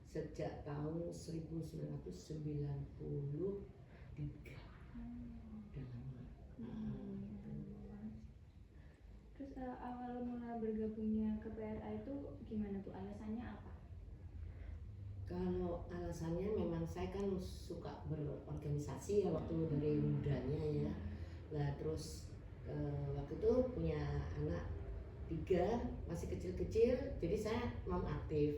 sejak tahun 1993. Udah lama. Terus awal mula bergabungnya ke PRA itu gimana tuh, alasannya apa? Kalau alasannya memang saya kan suka berorganisasi ya waktu dari mudanya ya. Nah terus waktu itu punya anak 3 masih kecil-kecil, jadi saya non aktif.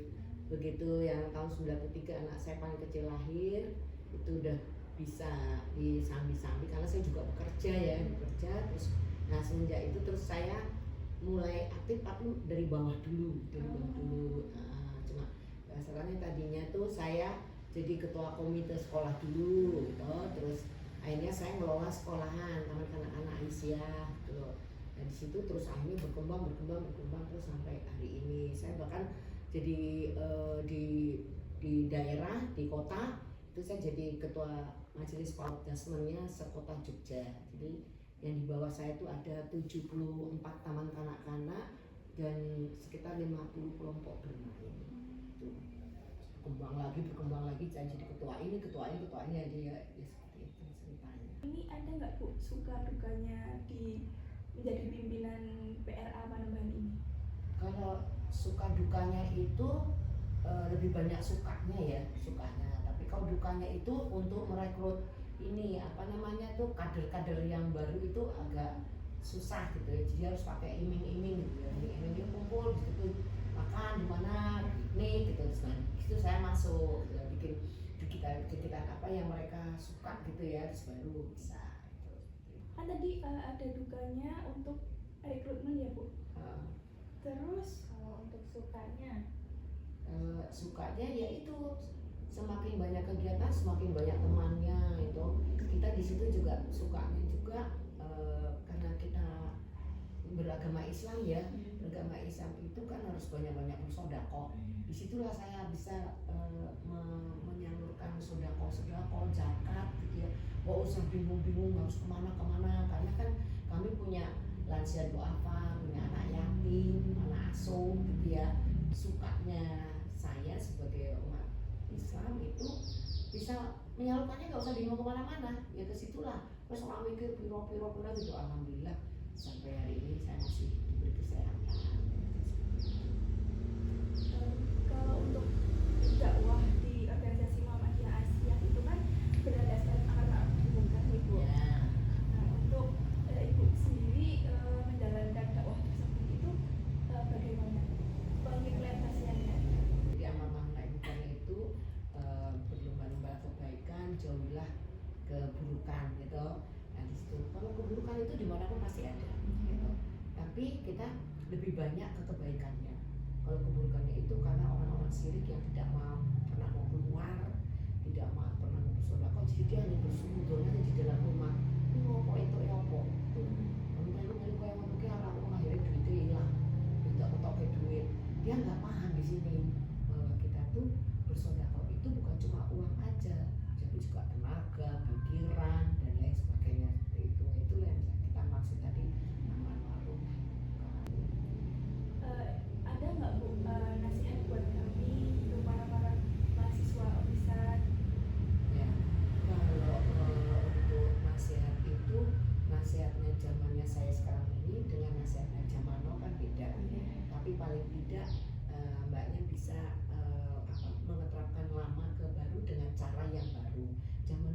Begitu yang tahun 93 anak saya paling kecil lahir, itu udah bisa disambi-sambi karena saya juga bekerja ya, terus nah semenjak itu terus saya mulai aktif tapi dari bawah dulu. Cuma asalnya tadinya tuh saya jadi ketua komite sekolah dulu gitu, terus akhirnya saya ngelola sekolahan anak-anak Aisyah gitu. Nah di situ terus akhirnya berkembang terus sampai hari ini. Saya bahkan jadi di daerah, di kota itu saya jadi ketua majelis Adjustment-nya sekota Jogja. Jadi yang di bawah saya itu ada 74 taman kanak-kanak dan sekitar 50 kelompok bermain. Itu berkembang lagi saya jadi ketua ini aja ya seperti itu ceritanya. Ini ada nggak Bu suka dukanya di menjadi pimpinan PRA Panembahan ini? Kalau suka dukanya itu lebih banyak sukanya, tapi kalau dukanya itu untuk merekrut ini kader-kader yang baru itu agak susah gitu ya, jadi harus pakai iming-iming gitu ya, iming-iming kumpul gitu, makan di mana, piknik gitu. Nah itu saya masuk ya, bikin kegiatan apa yang mereka suka gitu ya, terus baru bisa gitu. Kan tadi ada dukanya untuk rekrutmen ya Bu. Terus kalau untuk sukanya ya itu semakin banyak kegiatan semakin banyak temannya itu. Kita di situ juga sukanya juga karena kita beragama Islam ya. Beragama Islam itu kan harus banyak-banyak bersedekah. Disitulah saya bisa menyalurkan sedekah zakat gitu ya. Gak usah bingung harus kemana karena kan kami punya lansia duafa, punya anak yatim, anak asuh gitu ya. Sukanya saya sebagai umat Islam itu bisa menyalurkannya, nggak usah bingung kemana-mana ya, ke situlah. Terus orang mikir piro gitu, alhamdulillah sampai hari ini saya masih diberi kesehatan. Kalau untuk dakwah di organisasi Muhammadiyah Asia itu kan berdasarkan akar hubungan Ibu. Ya. Nah untuk Ibu sendiri menjalankan dakwah tersebut itu bagaimana pengimplementasiannya? Jadi amanah ibukan itu berlomba-lomba kebaikan, jauhilah keburukan gitu. Nah di situ kalau keburukan itu dimanapun pasti ada gitu. Tapi kita lebih banyak ke kebaikannya. Kalau keburukannya itu karena orang-orang syirik yang tidak pernah mau keluar, tidak pernah mau bersedekah, jadi dia hanya bersembunyi aja di dalam rumah. Ini ngopo itu ya opo. Melu kayak ngono ki arek akhirnya duitnya hilang. Tidak ketok duit. Dia nggak paham di sini bahwa kita tuh bersedekah itu bukan cuma uang aja, tapi juga tenaga, pikiran dan lain sebagainya seperti itu. Itulah yang kita maksud tadi amal ma'ruf. Ada nggak Bu nasihat buat kami untuk para mahasiswa Unisa? Ya, kalau untuk nasihat itu, nasihatnya zamannya saya sekarang ini dengan nasihatnya zaman now kan beda. Tapi paling tidak mbaknya bisa mengeterapkan lama ke baru dengan cara yang baru.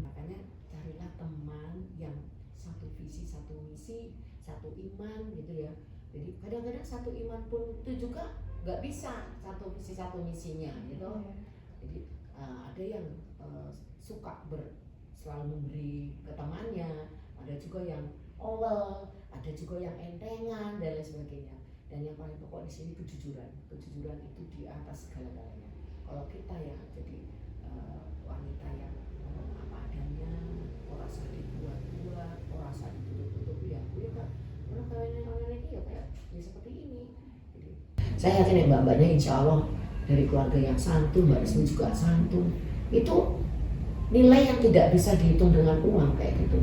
Makanya carilah teman yang satu visi, satu misi, satu iman gitu ya. Jadi kadang-kadang satu iman pun itu juga nggak bisa satu visi satu misinya gitu. Jadi ada yang suka selalu memberi ke temannya, ada juga yang awal, ada juga yang entengan dan lain sebagainya. Dan yang paling pokok di sini kejujuran itu di atas segala-galanya. Kalau kita ya jadi wanita yang apa adanya, orang usah dibuat-buat, orang usah ditutup-tutup ya. Gue kan orang kawin lagi ya kayak ya seperti ini. Jadi saya yakin ya mbak-mbaknya insya Allah dari keluarga yang santun, Mbak Rismi juga santun. Itu nilai yang tidak bisa dihitung dengan uang kayak gitu.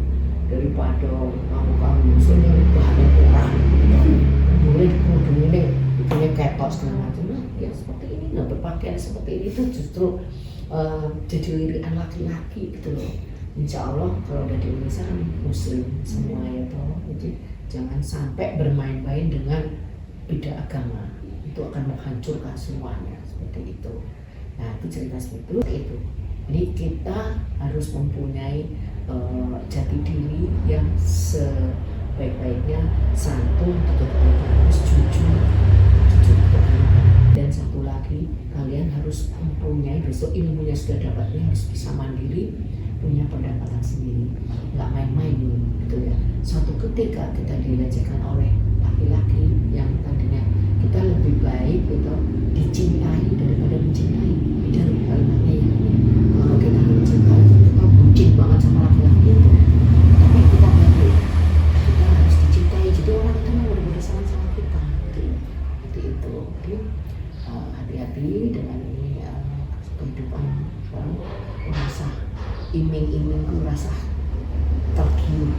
Daripada kamu musuhnya banyak orang, boleh kerudung ini, bikinnya ketok segala macam. Nah, ya seperti ini nah, berpakaian seperti ini tuh justru jadi lirikan laki-laki gitu loh. Insya Allah kalau udah di Indonesia kan muslim semua ya toh, jadi jangan sampai bermain-main dengan beda agama, itu akan menghancurkan semuanya seperti itu. Nah itu cerita seperti itu. Jadi kita harus mempunyai jati diri yang sebaik-baiknya, santun, tutur kata harus jujur dan satu lagi kalian harus mempunyai, besok ilmunya sudah dapatnya harus bisa mandiri, punya pendapatan sendiri, nggak main-main gitu ya. Suatu ketika kita dilecehkan oleh laki-laki yang tadinya kita lebih baik gitu dicintai daripada mencintai, dari kalimatnya ya. Kalau kita mencintai kita bucin banget sama laki-laki itu, tapi kita balik, kita harus dicintai, jadi orang itu mau bersama sama kita seperti itu. Jadi hati-hati dengan ini kehidupan sekarang, merasa iming-iming, merasa tergiur.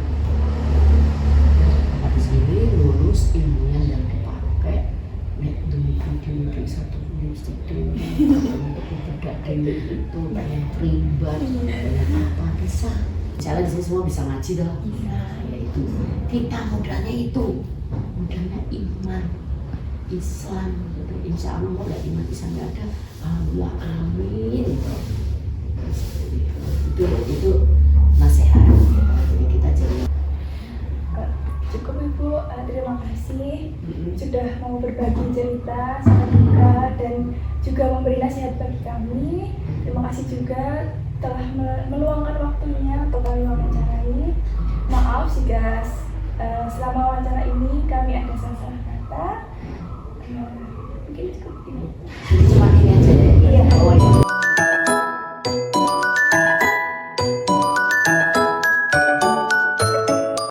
Habis ini lulus ilmunya yang dipakai, nek dulu satu institut untuk tidak dewi itu pengen pribat, pengen apa bisa. Misalnya di sini semua bisa ngaji dah. Nah, yaitu kita modalnya itu, modalnya iman, Islam. Gitu. Insya Allah kalau iman Islam nggak ada, alhamdulillah amin. Itu nasihat. Jadi kita jadi cukup Ibu, terima kasih sudah mau berbagi cerita sama kita dan juga memberi nasihat bagi kami. Terima kasih juga telah meluangkan waktunya untuk kami wawancarai. Maaf jika selama wawancara ini kami ada salah kata. Mungkin cukup ini.